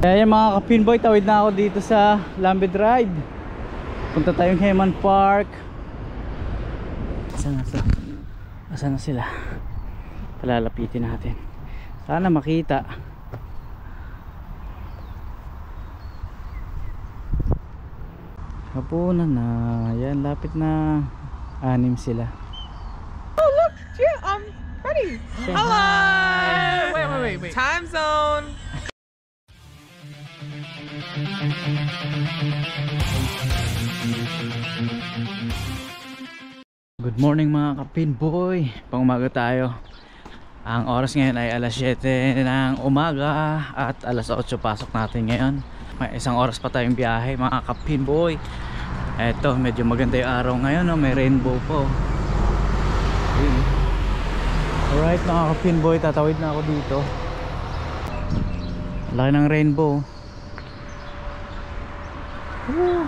Kaya yung mga ka-pinboy, tawid na ako dito sa Lambed Ride. Punta tayong Heman Park. Asan na sila? Palalapitin natin. Sana makita. Hapunan na. Yan, lapit na. 6 sila. Oh look, yeah, I'm ready. Hello. Wait. Time zone. Good morning mga ka-pinboy. Pang-umaga tayo. Ang oras ngayon ay alas 7 ng umaga at alas 8 pasok natin ngayon. May isang oras pa tayong biyahe mga ka-pinboy. Eto, medyo maganda yung araw ngayon, no? May rainbow po. Alright mga ka-pinboy, tatawid na ako dito. Laki ng rainbow. Woo!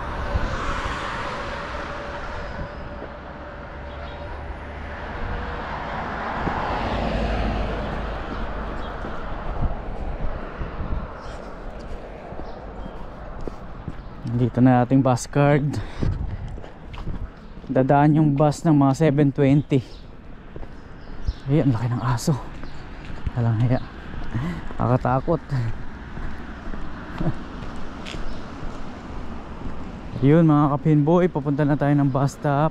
Dito na ating bus card. Dadaan yung bus ng mga 7:20. Ay, ang laki ng aso. Walang hiya. Nakakatakot. Yun mga ka-pinboy, papunta na tayo ng bus stop.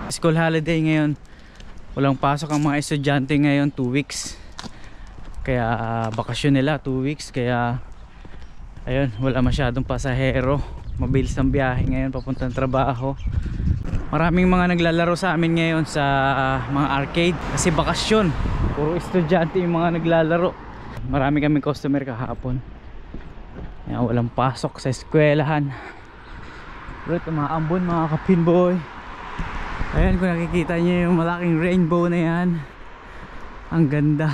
School holiday ngayon. Walang pasok ang mga estudyante ngayon, 2 weeks. Kaya bakasyon nila 2 weeks. Kaya ayun, wala masyadong pasahero. Mabilis ang biyahe ngayon papuntang trabaho. Maraming mga naglalaro sa amin ngayon sa mga arcade kasi bakasyon. Puro estudyante yung mga naglalaro. Marami kaming customer kahapon. Kaya walang pasok sa eskwelahan. Pero ito mga ambon mga ka-pinboy. Ayan, kung nakikita nyo yung malaking rainbow na yan. Ang ganda.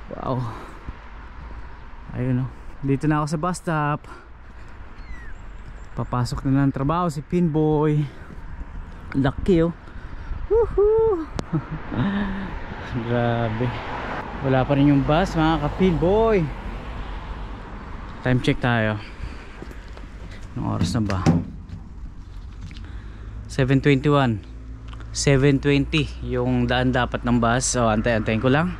Wow. Ayun, oh. Dito na ako sa bus stop. Papasok na ng trabaho si Pinboy. Lucky, oh. Woohoo. Grabe. Wala pa rin yung bus mga ka-Pinboy. Time check tayo. Anong oras na ba? 7:21. 7:20 yung daan dapat ng bus. So antay-antayin ko lang.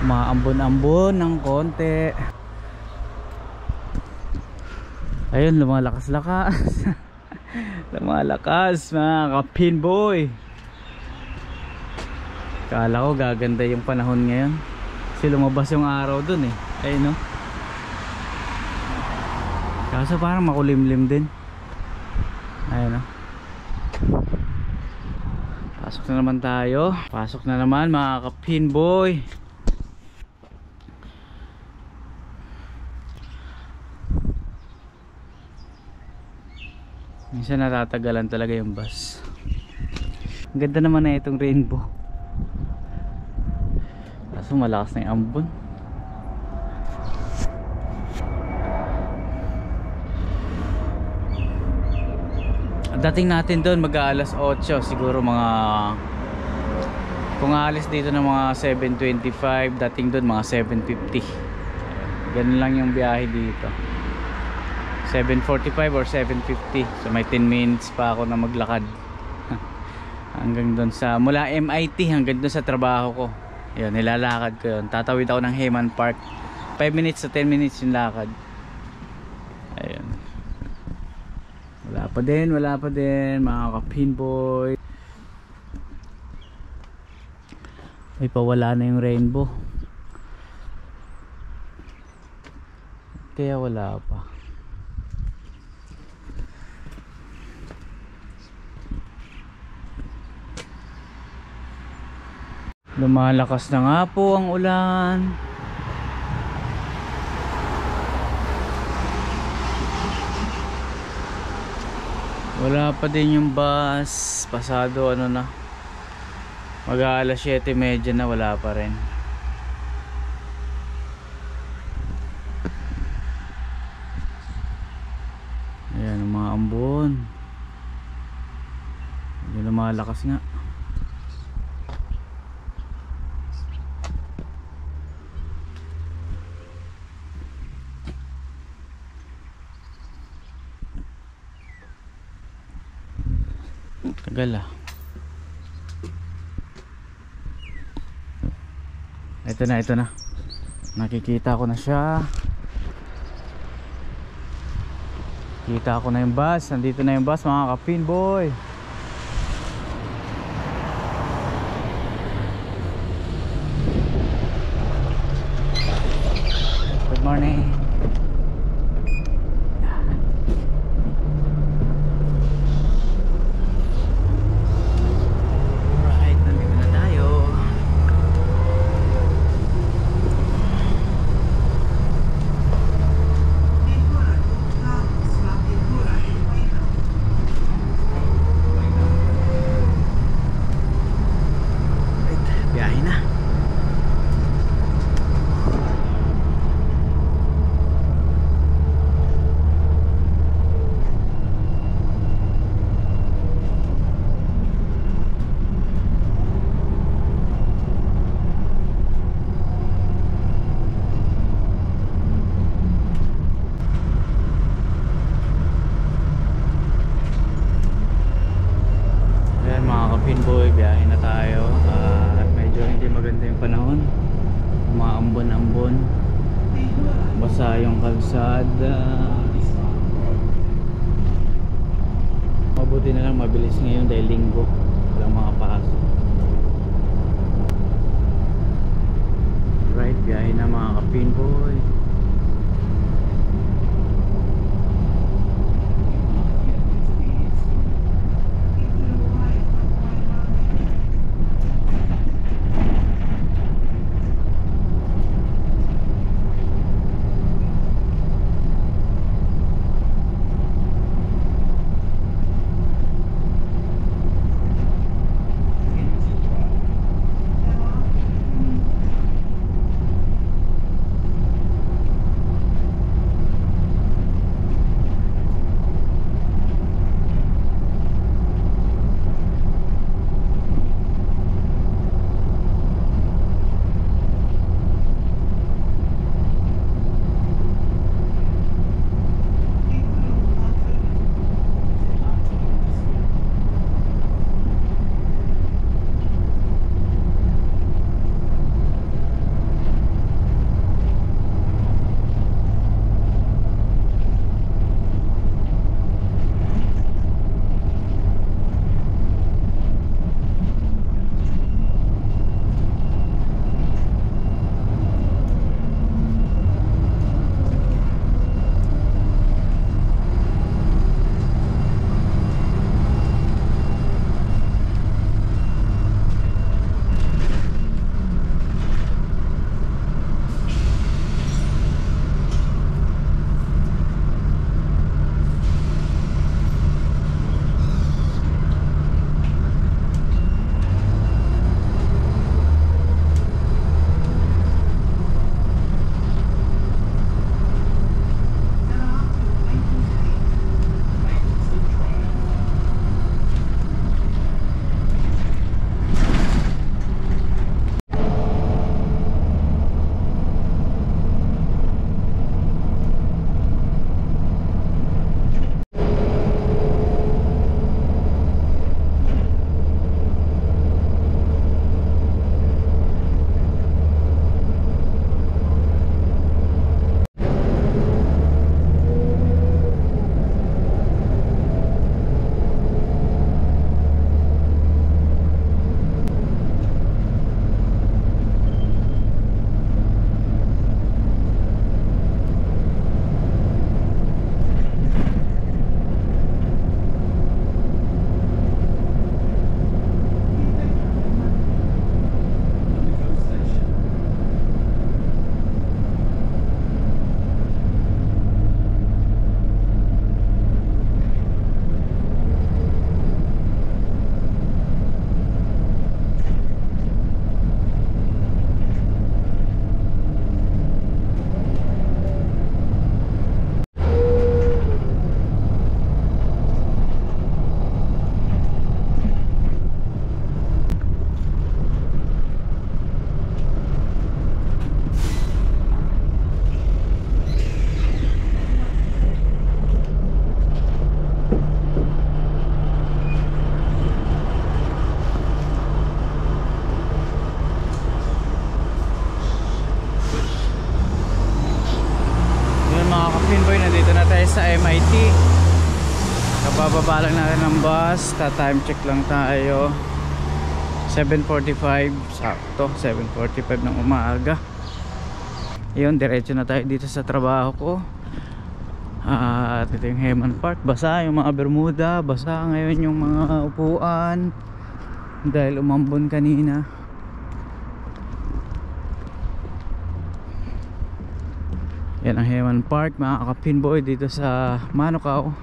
Maambon-ambon ng konti. Ayun, lumalakas-lakas. Lumalakas mga ka-Pinboy. Kala ko gaganda yung panahon ngayon kasi lumabas yung araw dun eh. Ayun, no? Kaso parang makulimlim din. Ayun, no? Pasok na naman tayo. Pasok na naman mga ka-Pinboy. Minsan natatagalan talaga yung bus. Ang ganda naman na itong rainbow. Kaso malakas na yung ambon. Dating natin doon mag-aalas 8 siguro mga, kung aalis dito ng mga 7:25, dating doon mga 7:50. Ganun lang yung biyahe dito. 7:45 or 7:50. So may 10 minutes pa ako na maglakad. Hanggang doon sa, mula MIT hanggang doon sa trabaho ko. Ayun, nilalakad ko yun. Tatawid ako ng Heman Park. 5 minutes to 10 minutes yung lakad. Ayun. Wala pa din mga ka-Pinboy. May pawala na yung rainbow. Kaya wala pa. Lumalakas na nga po ang ulan. Wala pa din yung bus. Pasado ano na, mag-aalas 7:30 na, wala pa rin. Ayan ang mga ambon. Hindi lumalakas nga. Tagal ah. Ito na, ito na. Nakikita ko na siya. Kita ko na yung bus. Nandito na yung bus mga ka-Pinboy. Good morning. Alright, nandito na tayo. Biyahe na. Ayan mga ka-Pinboy, biyahe na tayo. At medyo hindi maganda yung panahon. Umaambon-ambon. Basa yung kalsada. Mabuti na lang mabilis ngayon dahil linggo. Walang mga pasok. Right, biyahe na mga ka-Pinboy. Kabababa lang natin ng bus. Ta-time check lang tayo. 7:45. Sakto, 7:45 ng umaga. Ayun, diretso na tayo dito sa trabaho ko. At ito yung Heman Park. Basa yung mga Bermuda. Basa ngayon yung mga upuan dahil umambon kanina. Yan ang Heman Park, mga ka-pinboy, dito sa Manukau.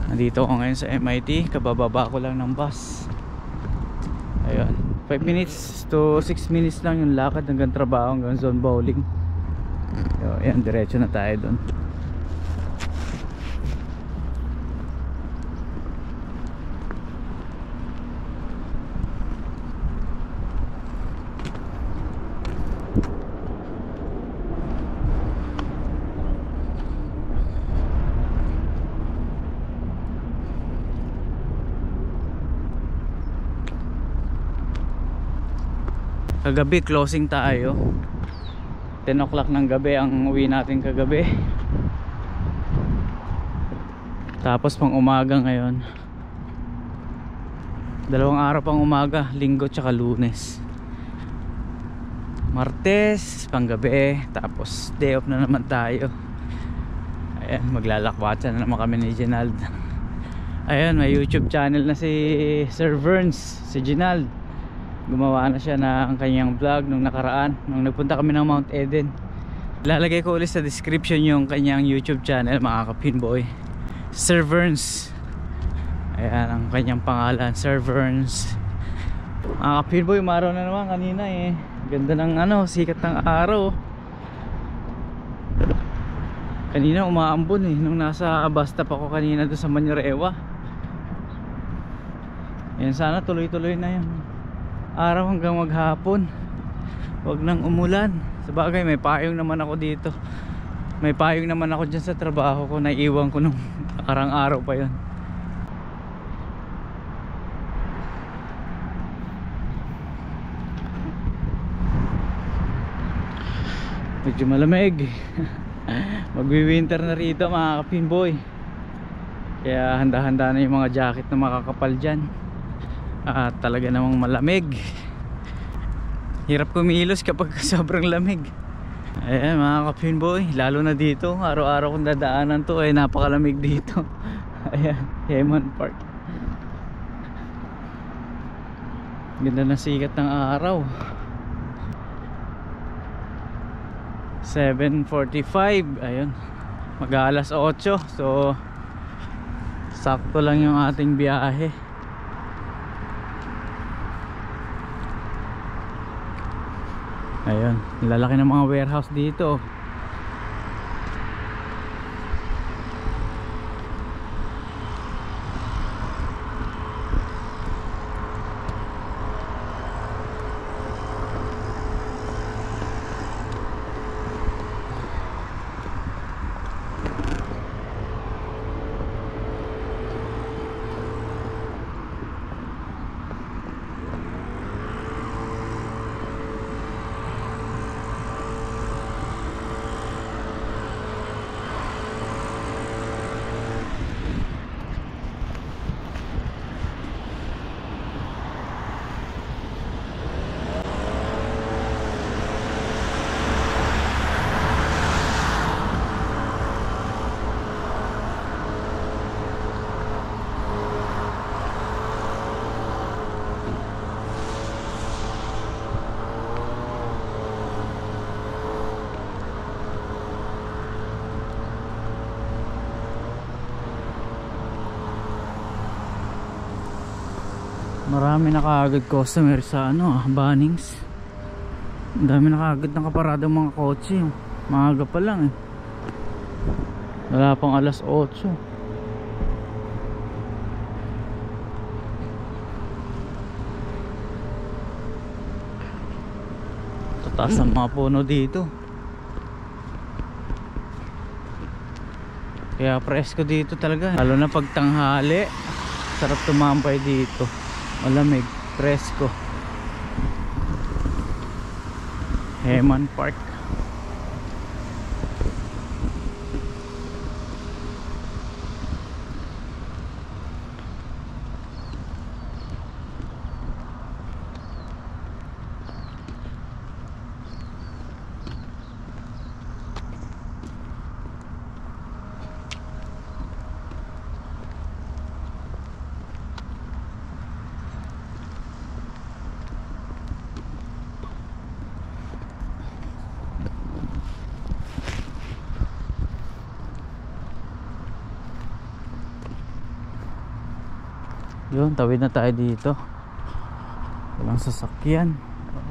Nandito ako ngayon sa MIT. Kabababa ko lang ng bus. Ayun, 5 minutes to 6 minutes lang yung lakad hanggang trabaho, hanggang zone bowling. Ayan, diretso na tayo dun. Kagabi closing tayo, 10 o'clock ng gabi ang uwi natin kagabi. Tapos pang umaga ngayon, 2 araw pang umaga, Linggo tsaka Lunes. Martes pang gabi, tapos day off na naman tayo. Ayan, maglalakbatsan na naman kami ni Ginald. Ayan, may YouTube channel na si Sir Verns, si Ginald. Gumawa na siya ng kanyang vlog nung nakaraan, nung nagpunta kami ng Mount Eden. Lalagay ko ulit sa description yung kanyang YouTube channel, mga ka-pinboy. Sir Verns. Ayan ang kanyang pangalan, Sir Verns. Mga ka-pinboy, umaraw na naman kanina eh. Ganda ng sikat ng araw. Kanina umaambon eh, nung nasa bus stop ako kanina doon sa Manurewa. Ayan, sana tuloy-tuloy na yun araw hanggang maghapon. Huwag nang umulan. Sabagay, may payong naman ako dito. May payong naman ako dyan sa trabaho ko. Naiiwan ko nung nakarang araw pa yun. Medyo malamig. Magwi-winter na rito, mga ka-pinboy. Kaya handa-handa na yung mga jacket na makakapal dyan. At talaga namang malamig. Hirap kumilos kapag sobrang lamig. Ayan, mga ka-pinboy, lalo na dito, araw-araw kong dadaanan to, ay napakalamig dito. Ayan, Heman Park. Ganda na sikat ng araw. 7:45. Ayun, mag-aalas 8. So sakto lang yung ating biyahe. Ayun, lalaki ng mga warehouse dito. Marami na kaagad customer sa Bunnings. Ang dami na kaagad nakaparadang mga kotse. Maaga pa lang eh. Wala pang alas 8. Tataas ang mga puno dito. Kaya presko dito talaga. Lalo na pag tanghali, sarap tumambay dito. Malamig, presko. Heman Park. Yun, tawid na tayo dito. Walang sasakyan.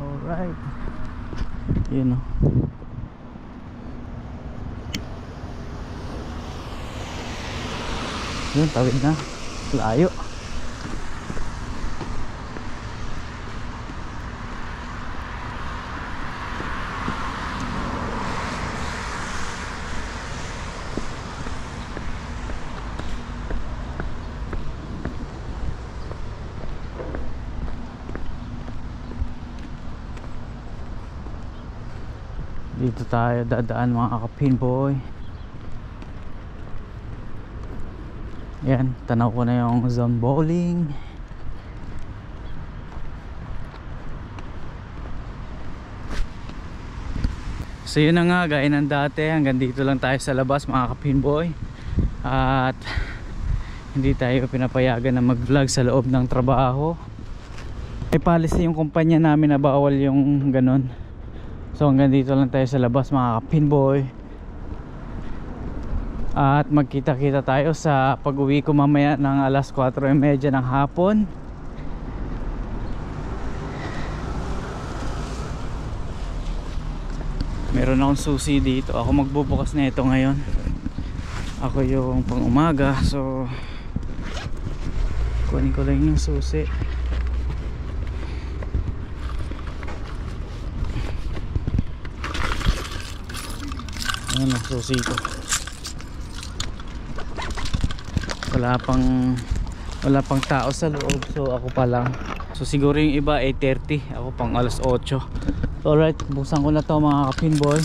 Alright. Yun o. Yun, tawid na. Layo. Dito tayo dadaan mga ka-pinboy. Yan, tanaw ko na yung zone bowling. So yun na nga, gaya ng dati, hanggang dito lang tayo sa labas mga ka-pinboy. At hindi tayo pinapayagan na mag-vlog sa loob ng trabaho. May policy yung kumpanya namin na bawal yung ganun. So hanggang dito lang tayo sa labas mga ka-pinboy. At magkita-kita tayo sa pag-uwi ko mamaya ng alas 4:30 ng hapon. Meron akong susi dito. Ako magbubukas na ito ngayon. Ako yung pang umaga. So kunin ko lang yung susi. Ayan ang susi ko. Wala pang tao sa loob. So ako pa lang. So siguro yung iba 8:30. Ako pang alas 8. Alright, buksan ko na to mga ka-pinboy.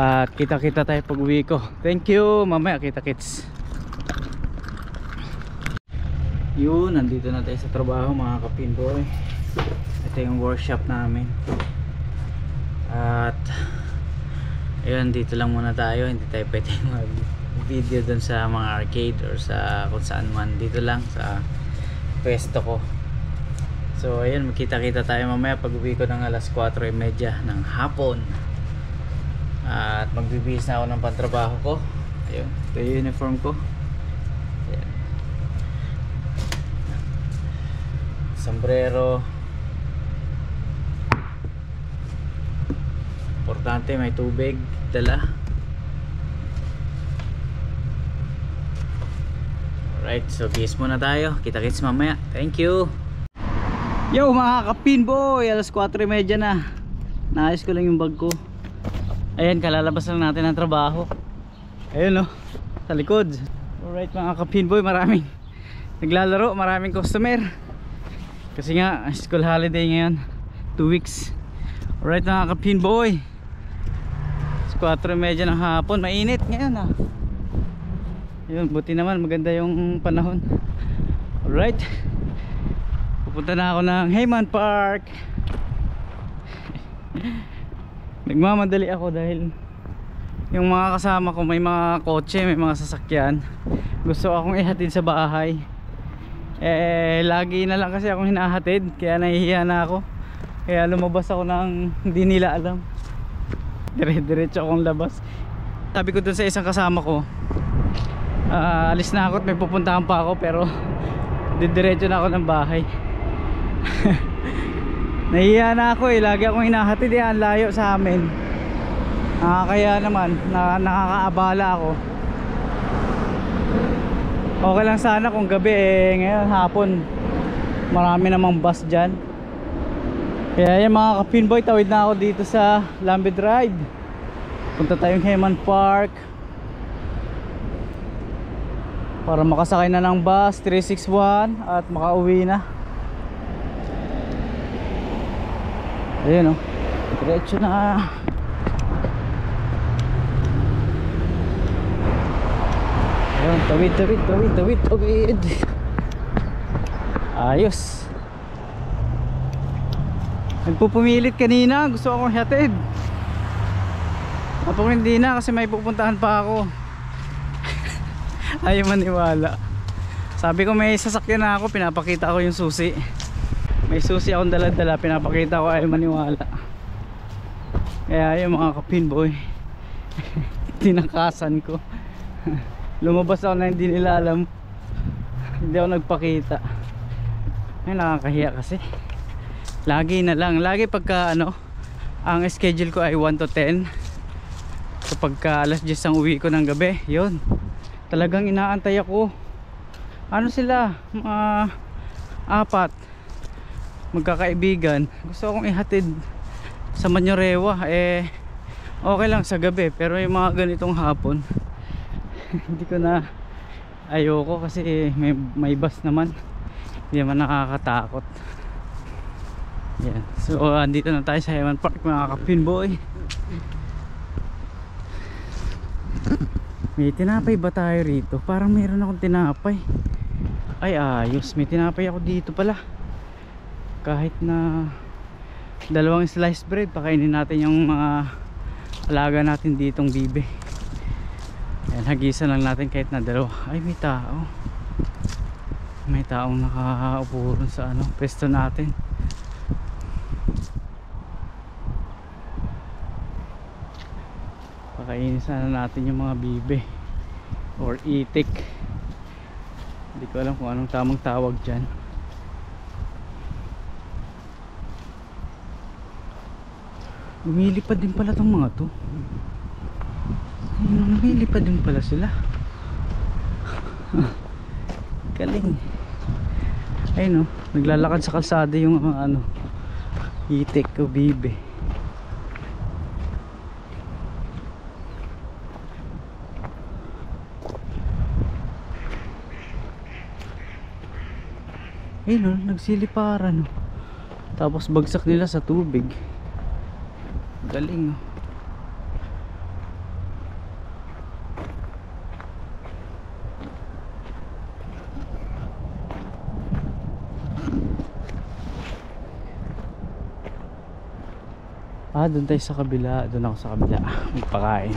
At kita-kita tayo pag uwi ko. Thank you. Mamaya kita-kits. Yun, nandito na tayo sa trabaho mga ka-pinboy. Ito yung workshop namin. At ayun, dito lang muna tayo. Hindi tayo pwede mag-video dun sa mga arcade or sa kung saan man. Dito lang sa pwesto ko. So ayun, magkita-kita tayo mamaya pag uwi ko ng alas 4:30 ng hapon. At magbibihis na ako ng pantrabaho ko. Ayun, ito yung uniform ko. Ayan. Sombrero. Importante may tubig dala. Alright, so bis muna tayo. Kita-kits mamaya. Thank you. Yo mga ka-pinboy, alas 4:30 na. Naayos ko lang yung bag ko. Ayan, kalalabas lang natin ng trabaho. Ayun oh, sa likod. Alright mga ka-pinboy, maraming naglalaro, maraming customer. Kasi nga, school holiday ngayon, 2 weeks. Alright mga ka-pinboy, 4:30 ng hapon, mainit ngayon ah. Ayun, buti naman, maganda yung panahon. Alright, pupunta na ako ng Hayman Park. Nagmamadali ako dahil yung mga kasama ko may mga kotse, may mga sasakyan. Gusto akong ihatid sa bahay. Lagi na lang kasi akong hinahatid, kaya nahihiya na ako. Kaya lumabas ako ng hindi nila alam. Dire-diretso akong labas. Sabi ko dun sa isang kasama ko, alis na ako at may pupuntahan pa ako, pero didiretso na ako ng bahay. Nahiya na ako lagi akong hinahatid yan, layo sa amin. Kaya naman nakakaabala ako. Okay lang sana kung gabi, ngayon hapon marami namang bus dyan. Kaya yan mga ka-pinboy, tawid na ako dito sa Lambid Drive. Punta tayong Hayman Park para makasakay na ng bus 361 at makauwi na. Ayun o, diretso na. Ayun, tawid. Ayos. Nagpupumilit kanina, gusto akong hatid. Kapag hindi na kasi may pupuntahan pa ako. Ayaw maniwala. Sabi ko may sasakyan na ako, pinapakita ko yung susi. May susi akong dala-dala, pinapakita ko, ayaw maniwala. Kaya yung mga ka-pinboy, tinakasan ko. Lumabas ako na hindi nila alam. Hindi ako nagpakita. Ay, nakakahiya kasi. Lagi na lang, lagi pagka ano, ang schedule ko ay 1 to 10. Kapag alas 10 ang uwi ko ng gabi, yun, talagang inaantay ako. Ano sila, mga apat magkakaibigan, gusto akong ihatid sa Manyorewa. Okay lang sa gabi, pero yung mga ganitong hapon hindi ko na, ayoko kasi may bus naman, hindi naman nakakatakot. Yan. So andito na tayo sa Hewan Park mga kapinboy. May tinapay ba tayo rito? Parang mayroon akong tinapay. Ay ayos, may tinapay ako dito pala. Kahit na 2 sliced bread, pakainin natin yung mga alaga natin ditong bibe. Yan, hagisan lang natin kahit na 2. Ay, may tao. May taong nakaupo rin sa ano, pwesto natin. Pakainin sana natin yung mga bibe or itik. Hindi ko alam kung anong tamang tawag dyan. Lumilipad din pala tong mga to. Ayun, lumilipad din pala sila. Galing. Ayun, naglalakad sa kalsada yung mga ano, itik o bibe. Ayun, nagsiliparan. Tapos bagsak nila sa tubig. Galing. Doon tayo sa kabila. Doon ako sa kabila magpakain.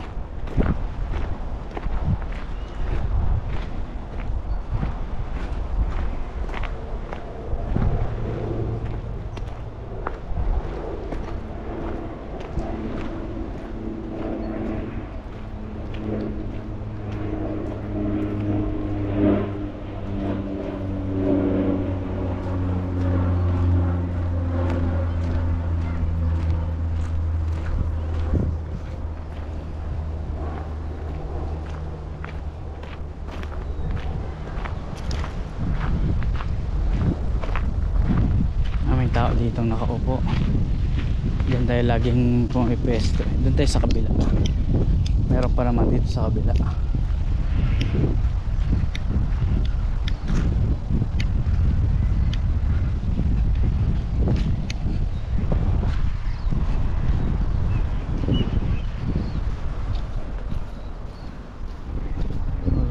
Tao dito nakaupo. Diyan tayo laging pumipesto. Doon tayo sa kabila. Meron pa naman dito sa kabila.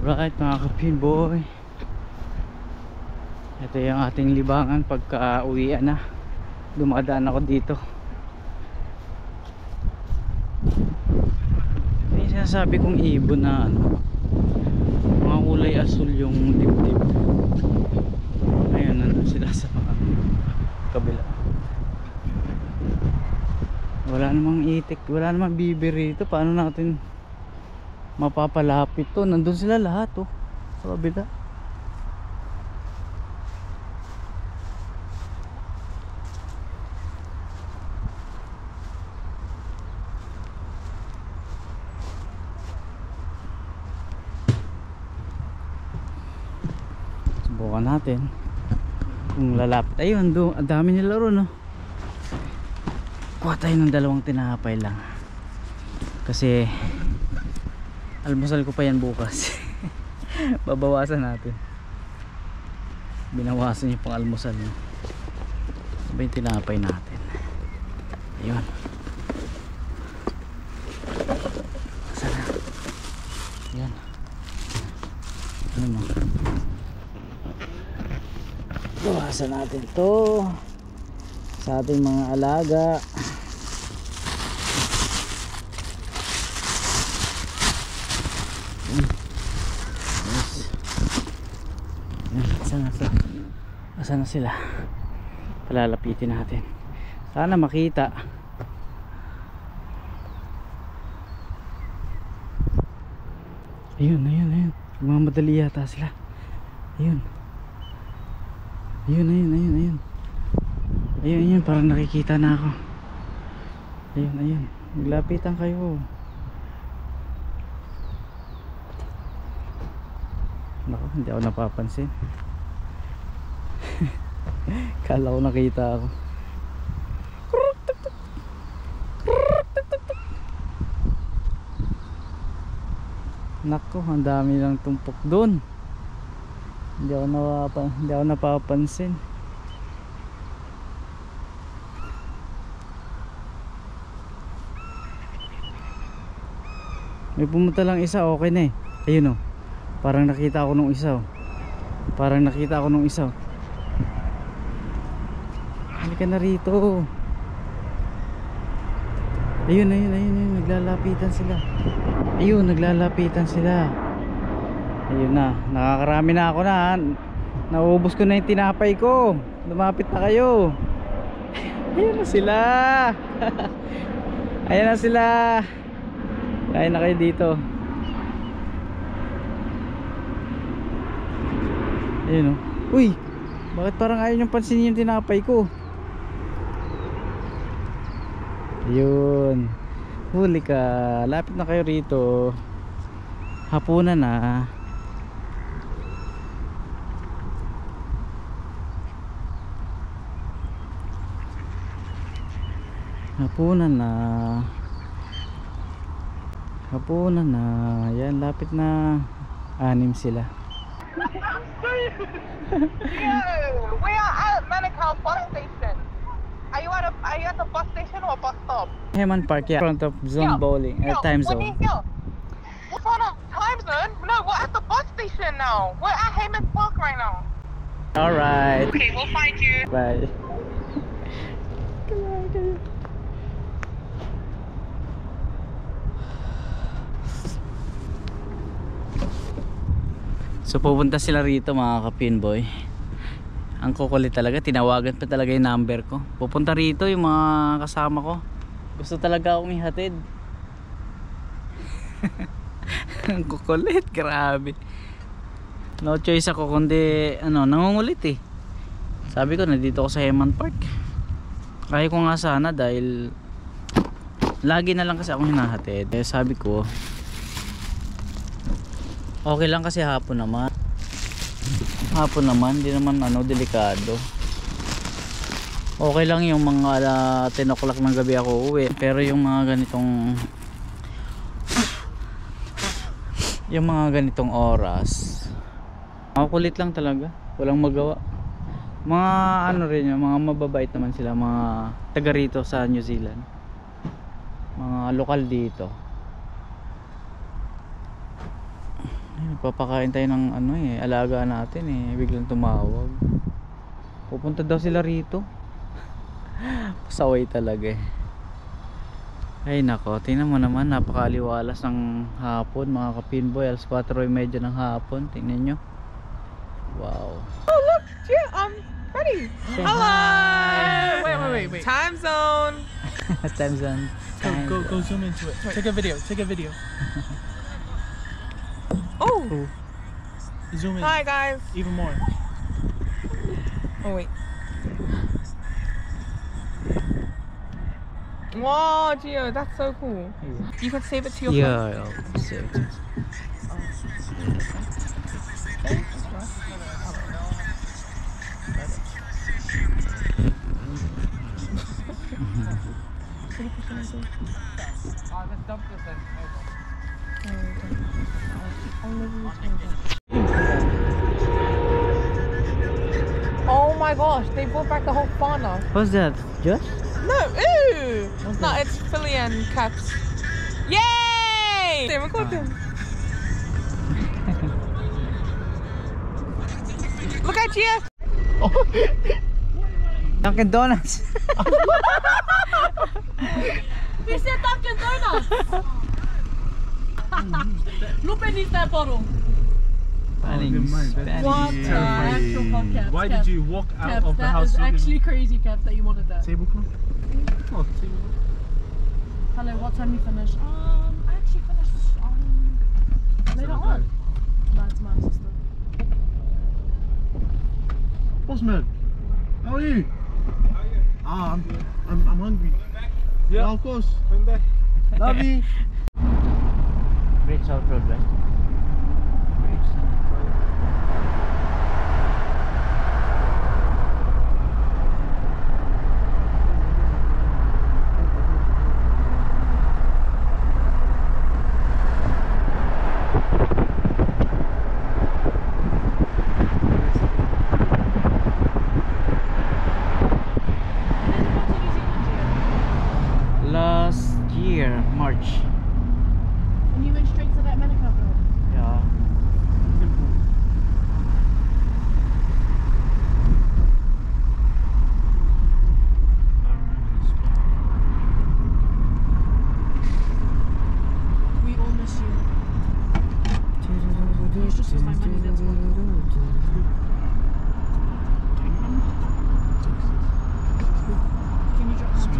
Alright mga kapinboy, ito yung ating libangan pagka uwian na. Dumadaan ako dito. May sinasabi kong ibon na ano, mga kulay asul yung dibdib. Ayun, nandun sila sa mga kabila. Wala namang itik, wala namang bibi rito. Paano natin mapapalapit to? Nandun sila lahat oh, sa kabila. Subukan natin kung lalapit. Ayun, ang dami nila ron, no? Kuha tayo ng 2 tinapay lang kasi almusal ko pa yan bukas. Babawasan natin. Binawasan yung pang almusal, no? Sabay yung tinapay natin. Ayun. Sana. Ayun. Ayun, no? Bawasan natin to sa ating mga alaga. Asan na sila? Palalapitin natin. Sana makita. Ayun. Mamadali yata sila. Ayun. Ayun, ayun, ayun, ayun. Ayun, ayun, parang nakikita na ako. Ayun, ayun. Maglapitan kayo. Naku, hindi ako napapansin. Kala ko nakita ako. Naku, ang dami lang tumpok doon. Hindi ako napapansin. May pumunta lang isa, okay na eh. Ayun oh. Parang nakita ako nung isa oh. Parang nakita ako nung isa oh. Halika na rito. Ayun, ayun, ayun, ayun. Naglalapitan sila. Ayun, naglalapitan sila. Ayun na, nakakarami na ako na. Naubos ko na yung tinapay ko. Lumapit na kayo. Ayun na sila. Ayun na sila. Kain na kayo dito. Ayun o. Uy, bakit parang ayaw niyong pansinin yung tinapay ko? Ayun. Huli ka. Lapit na kayo rito. Hapunan na. Hapunan na. Hapunan na. Yan, lapit na. 6 sila. We are at Manukau bus station. Are you at the bus station or bus stop? Heman Park, yeah. In front of Zone Bowling. Time Zone. What's on a time zone? No, we're at the bus station now. We're at Heyman Park right now. Alright. Okay, we'll find you. Bye. So pupunta sila rito mga ka-pinboy. Ang kukulit talaga, tinawagan pa talaga yung number ko. Pupunta rito yung mga kasama ko. Gusto talaga akong ihatid. Ang kukulit, grabe. No choice ako kundi nangungulit eh. Sabi ko nandito ako sa Heman Park. Kaya ko nga sana dahil lagi na lang kasi akong hinahatid. Eh, sabi ko okay lang kasi hapon naman. Hapon naman, hindi naman delikado. Okay lang yung mga 10 o'clock ng gabi ako uwi. Pero yung mga ganitong oras, makukulit lang talaga. Walang magawa. Mga rin yun, mga mababait naman sila, mga taga rito sa New Zealand. Mga lokal dito. Papakain tayo ng alaga natin eh, biglang tumawag. Pupunta daw sila rito. Pasaway talaga eh. Ay nako, tingnan mo naman, napakaliwalas ng hapon mga ka-pinboy. Alas 4:30 ng hapon, tingnan nyo. Wow. Oh look, yeah, I'm ready. Say Hello. hi. Wait. Time zone. Time zone. Go zoom into it. Take a video. Oh. Oh. Zoom in. Hi guys. Even more. Oh wait. Wow, Gio, that's so cool. You can save it to your phone. Yeah, I'll save it. Oh my gosh, they brought back the whole fauna. What's that? Josh? No, ew! No, it's Philly and Caps. Yay! They record them. Look at you! Dunkin' Donuts. We said Dunkin' Donuts. Look beneath that bottle. What the actual fuck, Caps? Why did you walk out Caps, of the that house? is actually crazy, Caps, that you wanted that. Tablecloth? Oh, tablecloth. Hello, what time you finish? I actually finished later on. That's my sister. Postman, how are you? I'm hungry. Yeah, of course. Come back. Love you. Great South Road, right? Great South Road. Last year, March. And you went straight to that Manukau Road. Yeah. We all miss you. It's just 'cause my money, that's why. Can you drop some?